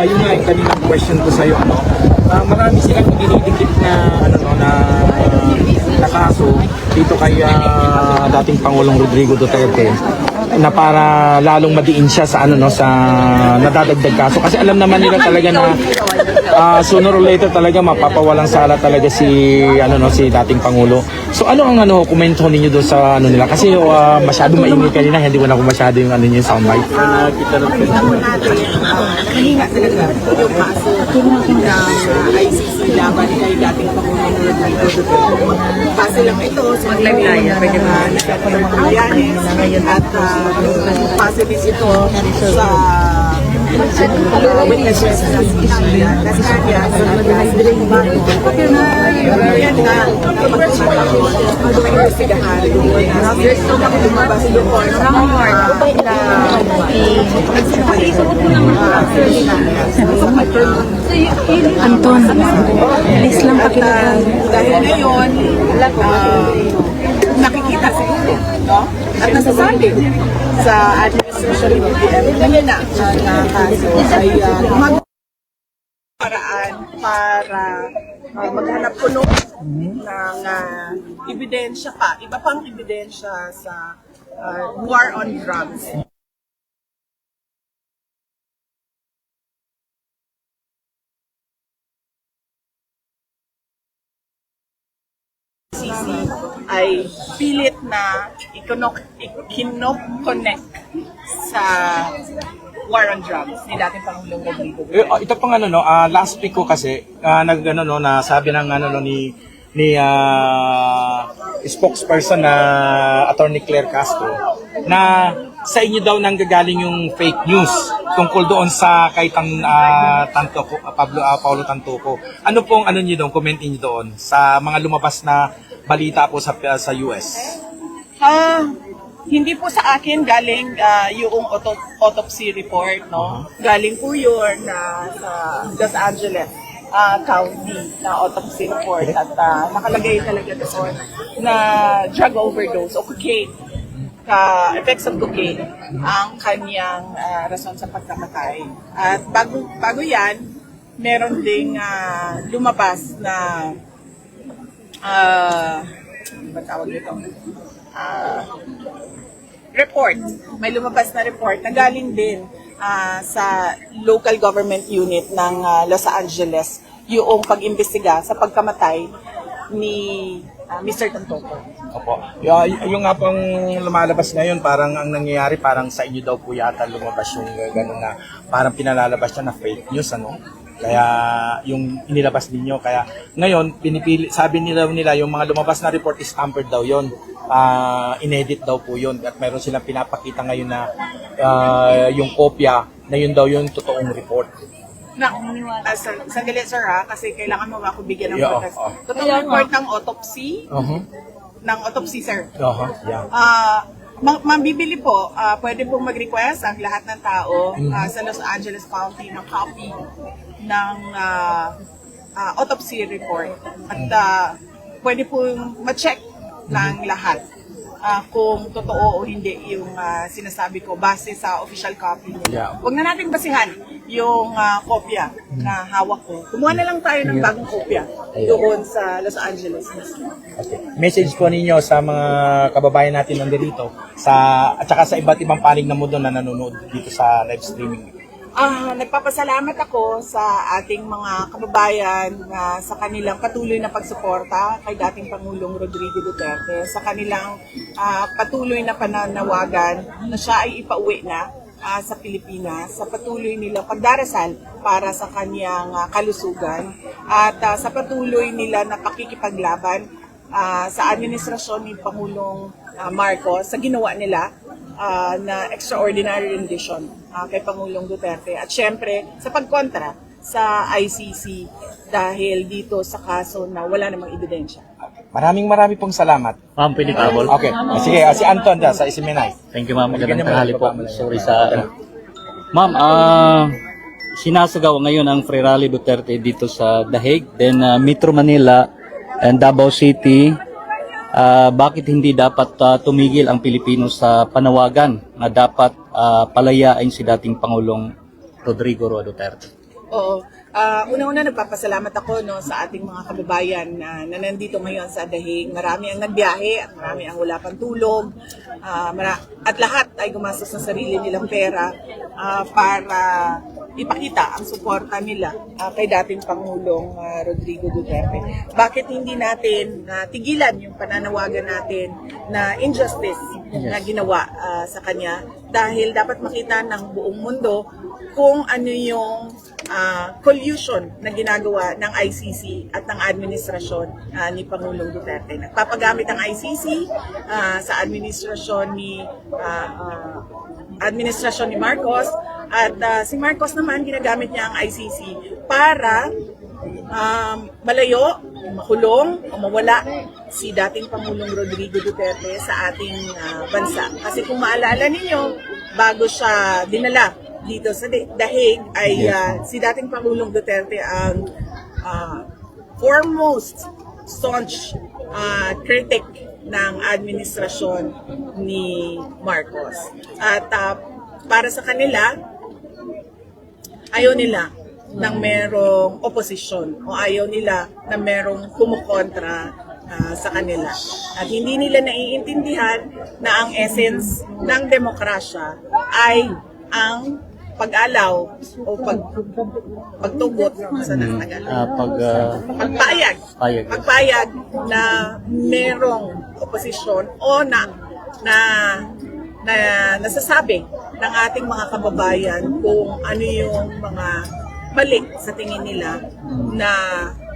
yun nga yung kaninang question ko sa iyo, marami silang dinidikit na na kaso dito kay dating Pangulong Rodrigo Duterte na para lalong madiin siya sa sa nadadagdag kaso, kasi alam naman nila talaga na sooner or later talaga mapapawalang sala talaga si si dating Pangulo. So ano ang komento ninyo doon sa nila, kasi masyado maingay kanina, hindi ko na masyado yung yung soundbite. Kita kanina talaga yung kaso ng ICC laban kay dating Pangulong Rodrigo Duterte. Kaso lang ito sa mga pwede ba nagkakaroon at kaso din ito sa witnesses na isya kasi kaya yan nga mag-investigahan there's so much lumabas yung Anton, please lang pakilala. dahil ngayon nakikita siguro, no? At nasasabi sa administration ng BBM na kaso ay paraan para maghanap puno ng ebidensya pa, iba pang ebidensya sa war on drugs. Ay pilit na ikinoconnect sa war on drugs ni dating Pangulong Rodrigo. Ito pang last week ko kasi na sabi ng ni spokesperson na Attorney Claire Castro na sa inyo daw nanggagaling yung fake news tungkol doon sa kay Paulo Tantoco. Ano pong niyo doon, comment niyo doon sa mga lumabas na balita po sa US? Hindi po sa akin galing yung autopsy report, no? Galing po yun sa Los Angeles County na autopsy report at nakalagay talaga doon na drug overdose o cocaine, effects of cocaine ang kanyang rason sa pagkamatay. At bago yan, meron ding lumabas na ba tawag nito? Report. May lumabas na report na galing din sa local government unit ng Los Angeles yung pag-imbestiga sa pagkamatay ni Mr. Tantoco. Opo. Yung nga pong lumalabas ngayon, parang ang nangyayari, parang sa inyo daw po yata lumabas yung gano'n na parang pinalalabas siya na fake news, Kaya yung inilabas ninyo, kaya ngayon pinipili, sabi nila yung mga lumabas na report is tampered daw yon, inedit daw po yun, at meron silang pinapakita ngayon na yung kopya na yun daw yung totoong report. Sandali sir kasi kailangan mo ako bigyan ng context. Totoong report ng autopsy, ng autopsy sir. Mabibili po, pwede pong mag-request ang lahat ng tao sa Los Angeles County ng copy ng autopsy report. At pwede pong ma-check ng lahat kung totoo o hindi yung sinasabi ko base sa official copy nila. Huwag na natin basihan yung kopya na hawak ko. Kumuha na lang tayo ng bagong kopya doon sa Los Angeles. Okay. Message po ninyo sa mga kababayan natin nandito at saka sa iba't ibang panig na mundo na nanonood dito sa live streaming. Nagpapasalamat ako sa ating mga kababayan sa kanilang patuloy na pagsuporta kay dating Pangulong Rodrigo Duterte, sa kanilang patuloy na pananawagan na siya ay ipauwi na sa Pilipinas, sa patuloy nilang pagdarasal para sa kanyang kalusugan, at sa patuloy nila na pakikipaglaban sa administrasyon ni Pangulong Marcos sa ginawa nila na extraordinary rendition kay Pangulong Duterte, at syempre sa pagkontra sa ICC dahil dito sa kaso na wala namang ebidensya. Maraming pong salamat. Ma'am, pwede kabol? Okay. Sige, si Anton sa Isimenay. Thank you, ma'am. Magandang tanghali po. Sorry sa... Ma'am, sinasagawa ngayon ang Free Rally Duterte dito sa The Hague, then Metro Manila and Davao City. Bakit hindi dapat tumigil ang Pilipino sa panawagan na dapat palayain si dating Pangulong Rodrigo Roa Duterte. Oo. Una-una nagpapasalamat ako sa ating mga kababayan na nandito ngayon sa Dahig. Marami ang nagbiyahe at marami ang wala pang tulog. At lahat ay gumastos ng sarili nilang pera para ipakita ang suporta nila kay dating Pangulong Rodrigo Duterte. Bakit hindi natin tigilan yung pananawagan natin na injustice na ginawa sa kanya? Dahil dapat makita ng buong mundo kung ano yung collusion na ginagawa ng ICC at ng administrasyon ni Pangulong Duterte. Nagpapagamit ang ICC sa administrasyon ni Marcos at si Marcos naman ginagamit niya ang ICC para malayo, makulong o mawala si dating Pangulong Rodrigo Duterte sa ating bansa. Kasi kung maalala ninyo, bago siya dinala dito sa Dahig ay si dating Pangulong Duterte ang foremost staunch critic ng administrasyon ni Marcos. At para sa kanila, ayaw nila ng merong oposisyon o ayaw nila na merong kumukontra sa kanila. At hindi nila naiintindihan na ang essence ng demokrasya ay ang pag-alaw o pagtugot sa pagpayag na merong oposisyon o na nasasabi ng ating mga kababayan kung ano yung mga mali sa tingin nila na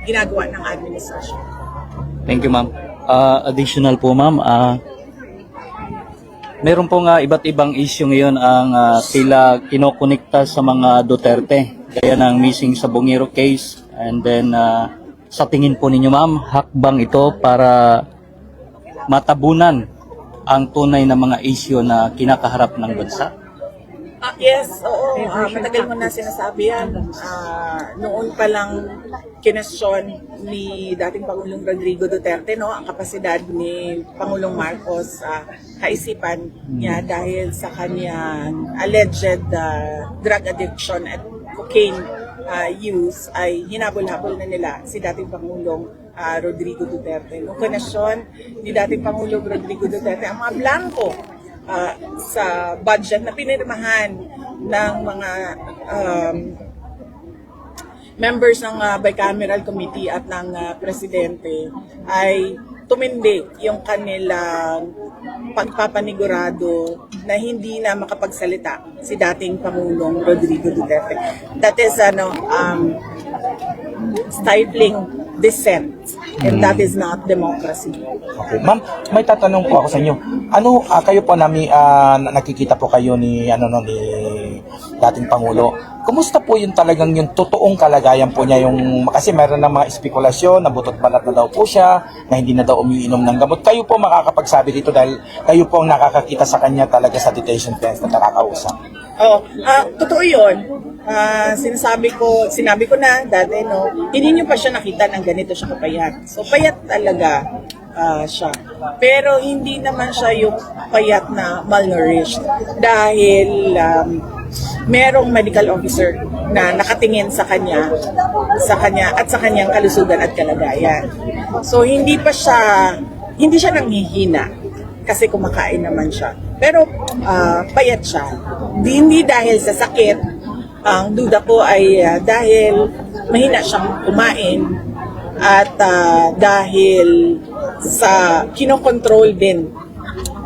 ginagawa ng administrasyon. Thank you, ma'am. Additional po, ma'am, meron pong iba't ibang issue ngayon ang tila kinokonekta sa mga Duterte, gaya ng missing sa Bungiro case. And then, sa tingin po ninyo, ma'am, hakbang ito para matabunan ang tunay na mga issue na kinakaharap ng bansa? Yes, oo. Matagal mo na sinasabi yan. Noon pa lang kinestyon ni dating Pangulong Rodrigo Duterte ang kapasidad ni Pangulong Marcos kaisipan niya dahil sa kanyang alleged drug addiction at cocaine use ay hinabol-habol na nila si dating Pangulong Rodrigo Duterte. Noong kinestyon ni dating Pangulong Rodrigo Duterte ang mga blanco sa budget na pinirmahan ng mga members ng bicameral committee at ng presidente ay tumindi yung kanilang pagpapanigurado na hindi na makapagsalita si dating Pangulong Rodrigo Duterte. That is stifling dissent, and that is not democracy. Okay. Ma'am, may tatanong po ako sa inyo. Kayo po nakikita po kayo ni dating Pangulo. Kumusta po yung talagang yung totoong kalagayan po niya, kasi meron ng mga espekulasyon na butot balat na daw po siya, na hindi na daw umiinom ng gamot. Kayo po makakapagsabi dito dahil kayo po ang nakakakita sa kanya talaga sa detention fence na nakakausap. Totoo yun. Sinabi ko na dati, hindi nyo pa siya nakita ng ganito siya kapayat. So, payat talaga siya. Pero hindi naman siya yung payat na malnourished dahil merong medical officer na nakatingin sa kanya at sa kanyang kalusugan at kalagayan. So, hindi siya nanghihina kasi kumakain naman siya. Pero payat siya. Hindi dahil sa sakit. Ang duda ko ay dahil mahina siyang kumain at dahil sa kinokontrol din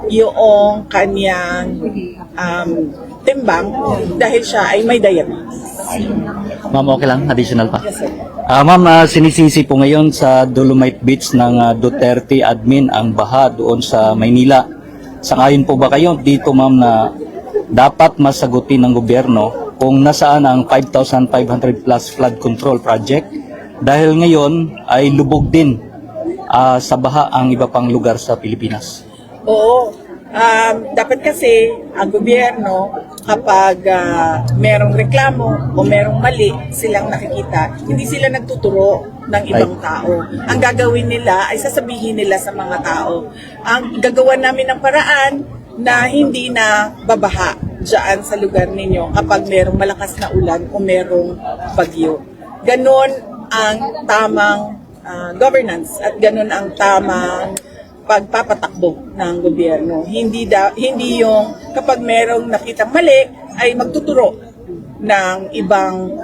yung kanyang timbang dahil siya ay may diabetes. Ma'am, okay lang? Additional pa? Yes, sir. Ma'am, sinisisi po ngayon sa Dolomite Beach ng Duterte admin ang baha doon sa Maynila. Sangayon po ba kayo dito, ma'am, na dapat masagutin ng gobyerno kung nasaan ang 5,500 plus flood control project dahil ngayon ay lubog din sa baha ang iba pang lugar sa Pilipinas? Oo. Dapat kasi ang gobyerno kapag merong reklamo o merong mali silang nakikita, hindi sila nagtuturo ng ibang tao. Ang gagawin nila ay sasabihin nila sa mga tao, ang gagawa namin ng paraan na hindi na babaha dyan sa lugar ninyo kapag merong malakas na ulan o merong bagyo. Ganon ang tamang governance at ganon ang tamang pagpapatakbo ng gobyerno. Hindi yung kapag merong nakitang mali ay magtuturo ng ibang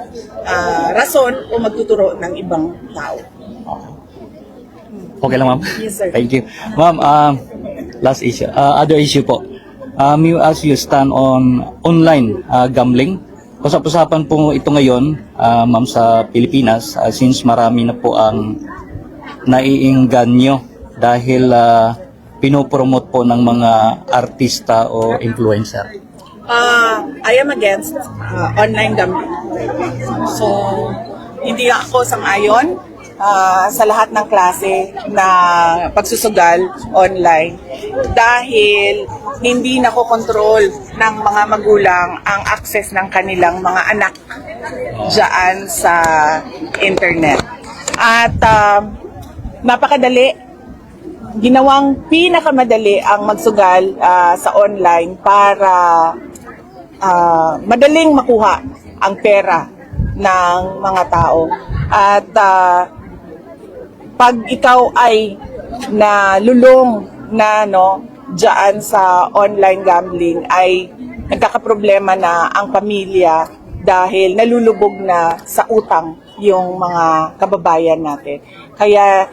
rason o magtuturo ng ibang tao. Okay lang, ma'am? Yes, sir. Thank you. Ma'am, last issue. Other issue po. As you stand on online gambling, usap-usapan po ito ngayon, ma'am, sa Pilipinas, since marami na po ang naiingganyo dahil pinopromote po ng mga artista o influencer. I am against online gambling. So, hindi ako sang-ayon sa lahat ng klase na pagsusugal online dahil hindi nakokontrol ng mga magulang ang access ng kanilang mga anak dyan sa internet. At napakadali, ginawang pinakamadali ang magsugal sa online para madaling makuha ang pera ng mga tao. At pag ikaw ay nalulong na diyan sa online gambling ay nagkakaproblema na ang pamilya dahil nalulubog na sa utang yung mga kababayan natin. Kaya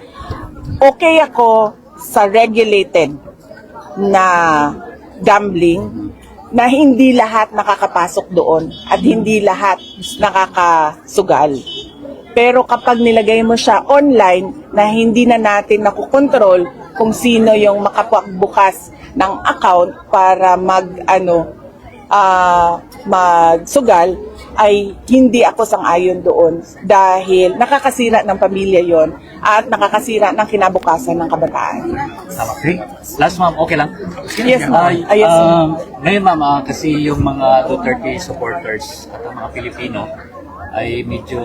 okay ako sa regulated na gambling na hindi lahat nakakapasok doon at hindi lahat nakakasugal. Pero kapag nilagay mo siya online na hindi na natin nakukontrol kung sino yung makapagbukas ng account para magsugal, ay hindi ako sang-ayon doon dahil nakakasira ng pamilya yon at nakakasira ng kinabukasan ng kabataan. Okay. Last, ma'am, okay lang? Yes, ma'am. Yes, ma'am. Ngayon, ma'am, kasi yung mga Duterte supporters at ang mga Pilipino ay medyo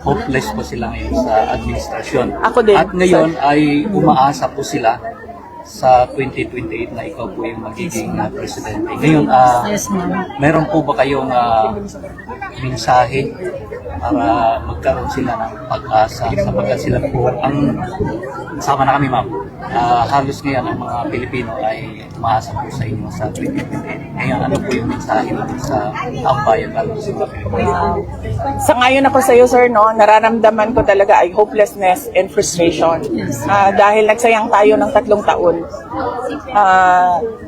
hopeless po sila ngayon sa administrasyon. Ako din. At ngayon ay umaasa po sila sa 2028 na ikaw po yung magiging presidente. Ngayon, meron po ba kayong mensahe para magkaroon sila ng pag-asa sapagkat sila po ang sama na kami, ma'am. Halos ngayon ang mga Pilipino ay umaasa po sa inyo sa 2028. Ngayon, ano po yung mensahe natin sa ang bayan lalo sa mga Pilipino? Sangayon ako sa iyo, sir, nararamdaman ko talaga ay hopelessness and frustration. Dahil nagsayang tayo ng 3 taon.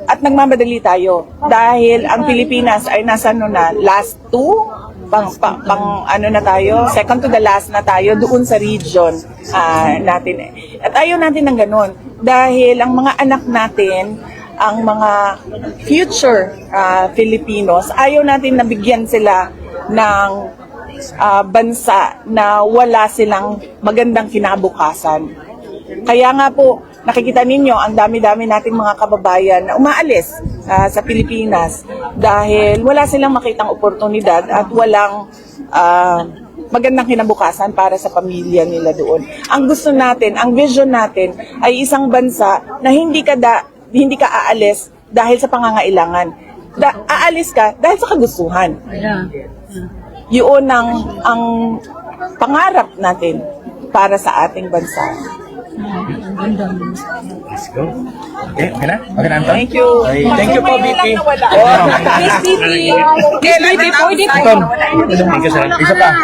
At nagmamadali tayo. Dahil ang Pilipinas ay nasa last 2? Na tayo, second to the last na tayo doon sa region natin. At ayaw natin ng ganun. Dahil ang mga anak natin, ang mga future Filipinos, ayaw natin nabigyan sila ng bansa na wala silang magandang kinabukasan. Kaya nga po, nakikita ninyo ang dami-dami nating mga kababayan na umaalis sa Pilipinas dahil wala silang makitang oportunidad at walang magandang kinabukasan para sa pamilya nila doon. Ang gusto natin, ang vision natin ay isang bansa na hindi ka aalis dahil sa pangangailangan. Aalis ka dahil sa kagustuhan. Yun ang pangarap natin para sa ating bansa. Let's go. Okay na? Okay na, Anton? Thank you. Thank you po, VP. Yes, VP. Anton, thank you, sir. Isa pa.